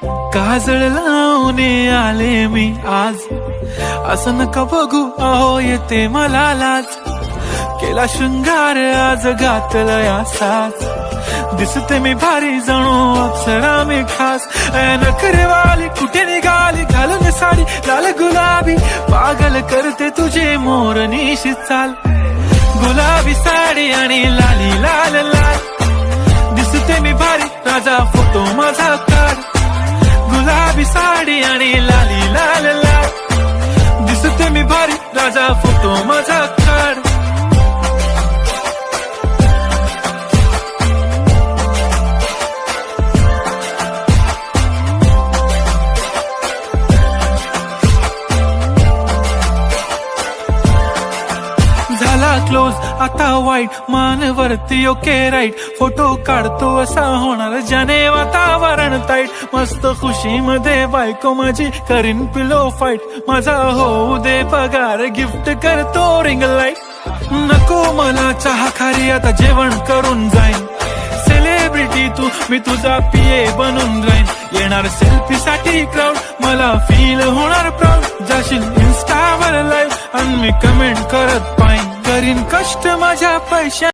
काजळ लावून आले मी आज, असं नका बघू अहो येते मला लाज. केला शृंगार आज घातलं या साज, दिसते मी भारी जणू अप्सरा मी खास. नखरेवाली कुठे निघाली घालून साडी लाल गुलाबी, पागल करते तुझे मोरनीशी चाल. गुलाबी साडी आणि लाली लाल लाल, दिसते मी भारी राजा फोटो माझा काढ. गुलाबी साडी आणि लाली लाल लाल, दिसते मी भारी राजा फोटो माझा काढ. झाला क्लोज आता वाईट, मानवरती ओके राईट. फोटो काढतो असा होणार ज्याने वातावरण ताईट. मस्त खुशी मध्ये बायको माझी करीन पिलो फाईट. माझा होऊ दे पगार गिफ्ट करतो रिंग लाईट. नको मला चहा खारी आता जेवण करून जाईन. सेलिब्रिटी तू मी तुझा पिये बनून राहीन. येणार सेल्फी साठी क्राऊड मला फील होणार प्राऊड. जाशील इन्स्टावर लाईव्ह आणि मी कमेंट करत पाहिन. करीन कष्ट माझ्या पैशा